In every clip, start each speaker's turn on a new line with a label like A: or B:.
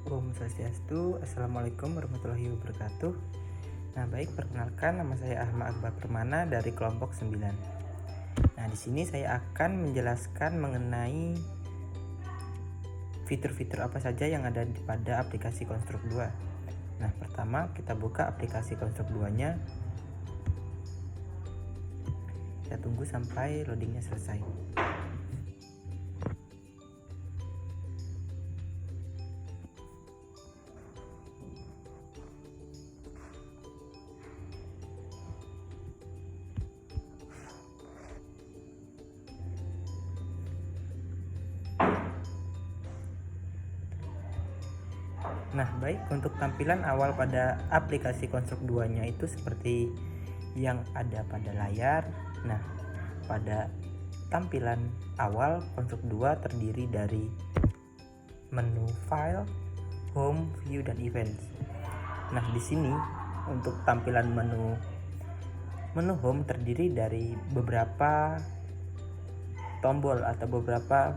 A: Om Swastiastu, Assalamualaikum warahmatullahi wabarakatuh. Nah, baik, perkenalkan, nama saya Ahmad Akbar Permana dari kelompok 9. Nah, di sini saya akan menjelaskan mengenai fitur-fitur apa saja yang ada pada aplikasi Konstruk 2. Nah, pertama kita buka aplikasi Konstruk 2-nya. Kita tunggu sampai loadingnya selesai. Nah, baik, untuk tampilan awal pada aplikasi Konstruk 2-nya itu seperti yang ada pada layar. Nah, pada tampilan awal Konstruk 2 terdiri dari menu file, home, view, dan events. Nah, di sini untuk tampilan menu home terdiri dari beberapa tombol atau beberapa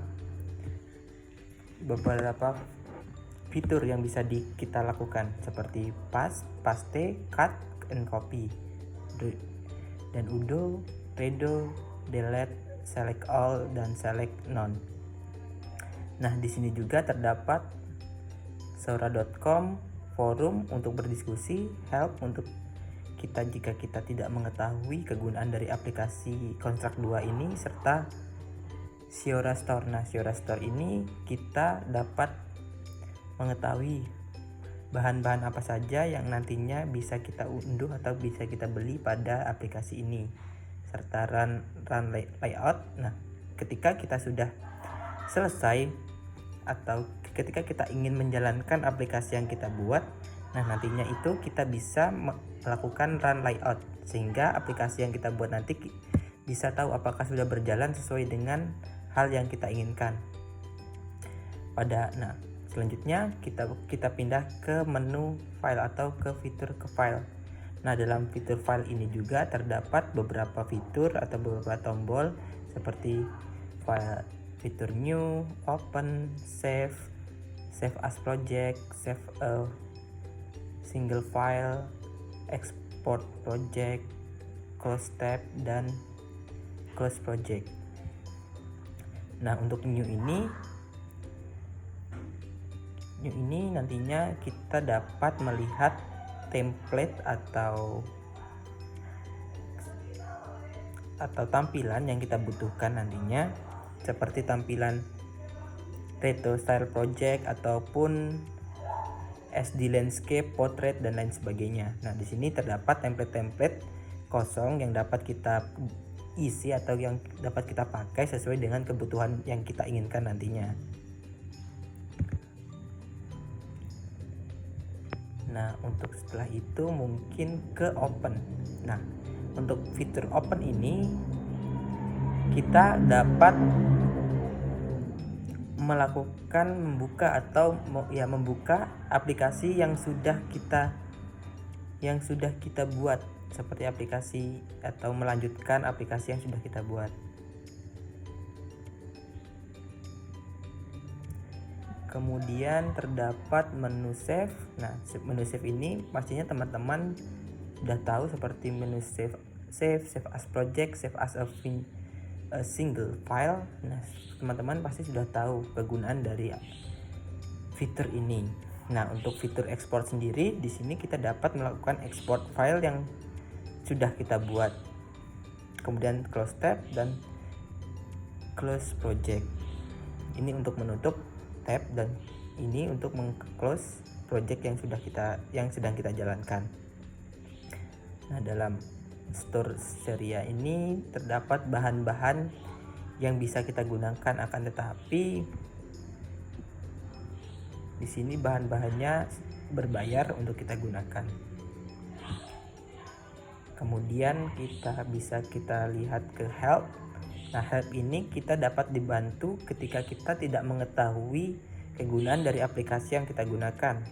A: fitur yang bisa kita lakukan seperti paste, cut, and copy, dan undo, redo, delete, select all, dan select none. Nah, di sini juga terdapat sora.com, forum untuk berdiskusi, help untuk kita jika kita tidak mengetahui kegunaan dari aplikasi Konstruk 2 ini, serta Siora Store. Nah, Siora Store ini kita dapat mengetahui bahan-bahan apa saja yang nantinya bisa kita unduh atau bisa kita beli pada aplikasi ini, serta run layout. Nah, ketika kita sudah selesai atau ketika kita ingin menjalankan aplikasi yang kita buat, nah nantinya itu kita bisa melakukan run layout sehingga aplikasi yang kita buat nanti bisa tahu apakah sudah berjalan sesuai dengan hal yang kita inginkan. Selanjutnya kita pindah ke menu file atau ke fitur ke file. Nah, dalam fitur file ini juga terdapat beberapa fitur atau beberapa tombol seperti fitur new, open, save as project, save a single file, export project, close tab, dan close project. Nah, untuk new ini nantinya kita dapat melihat template atau tampilan yang kita butuhkan nantinya, seperti tampilan retro style project ataupun SD landscape, portrait, dan lain sebagainya. Nah, di sini terdapat template-template kosong yang dapat kita isi atau yang dapat kita pakai sesuai dengan kebutuhan yang kita inginkan nantinya. Nah, untuk setelah itu mungkin ke open. Nah, untuk fitur open ini kita dapat melakukan membuka aplikasi yang sudah kita buat, seperti aplikasi atau melanjutkan aplikasi yang sudah kita buat. Kemudian terdapat menu save. Nah, menu save ini pastinya teman-teman sudah tahu, seperti menu save as project, save as a single file. Nah, teman-teman pasti sudah tahu kegunaan dari fitur ini. Nah, untuk fitur export sendiri, di sini kita dapat melakukan export file yang sudah kita buat. Kemudian close tab dan close project. Ini untuk menutup tab dan ini untuk meng-close project yang sedang kita jalankan. Nah, dalam store Seria ini terdapat bahan-bahan yang bisa kita gunakan, akan tetapi di sini bahan-bahannya berbayar untuk kita gunakan. Kemudian kita lihat ke help. Nah, help ini kita dapat dibantu ketika kita tidak mengetahui kegunaan dari aplikasi yang kita gunakan.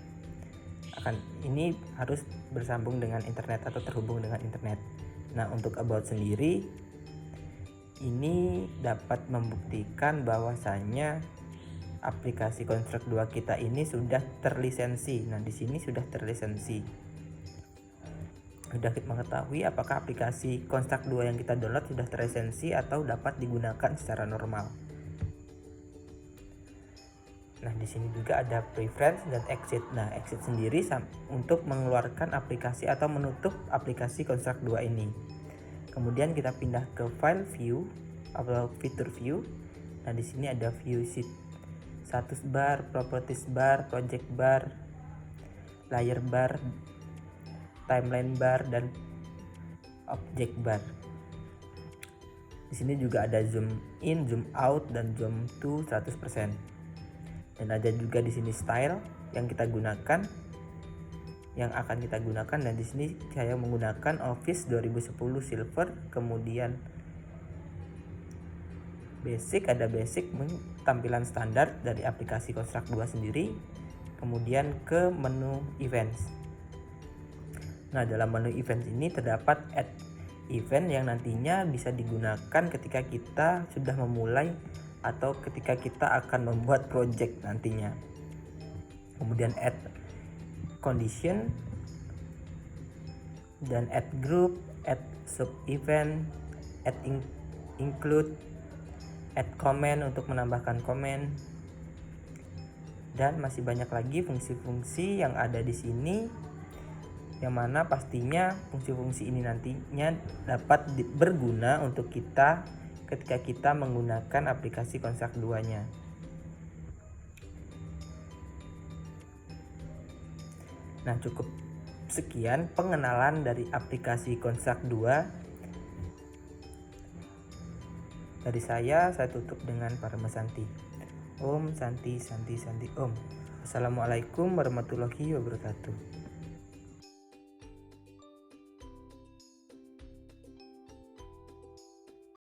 A: Ini harus bersambung dengan internet atau terhubung dengan internet. Nah, untuk about sendiri ini dapat membuktikan bahwasanya aplikasi Construct 2 kita ini sudah terlisensi. Nah, di sini sudah terlisensi. Sudah kita mengetahui apakah aplikasi Construct 2 yang kita download sudah terlisensi atau dapat digunakan secara normal. Nah, di sini juga ada preference dan exit. Nah, exit sendiri untuk mengeluarkan aplikasi atau menutup aplikasi Construct 2 ini. Kemudian kita pindah ke file view atau fitur view. Nah, di sini ada view status bar, properties bar, project bar, layer bar, timeline bar, dan object bar. Di sini juga ada zoom in, zoom out, dan zoom to 100%. Dan ada juga di sini style yang kita gunakan, yang akan kita gunakan. Dan di sini saya menggunakan Office 2010 Silver, kemudian basic, ada basic tampilan standar dari aplikasi Construct 2 sendiri, kemudian ke menu events. Nah, dalam menu events ini terdapat add event yang nantinya bisa digunakan ketika kita sudah memulai atau ketika kita akan membuat project nantinya. Kemudian add condition dan add group, add sub event, add include, add comment untuk menambahkan komen, dan masih banyak lagi fungsi-fungsi yang ada di sini, yang mana pastinya fungsi-fungsi ini nantinya dapat berguna untuk kita ketika kita menggunakan aplikasi Construct 2-nya. Nah, cukup sekian pengenalan dari aplikasi Construct 2. Dari saya tutup dengan Paramasanti. Om Santi Santi Santi Om. Assalamualaikum warahmatullahi wabarakatuh.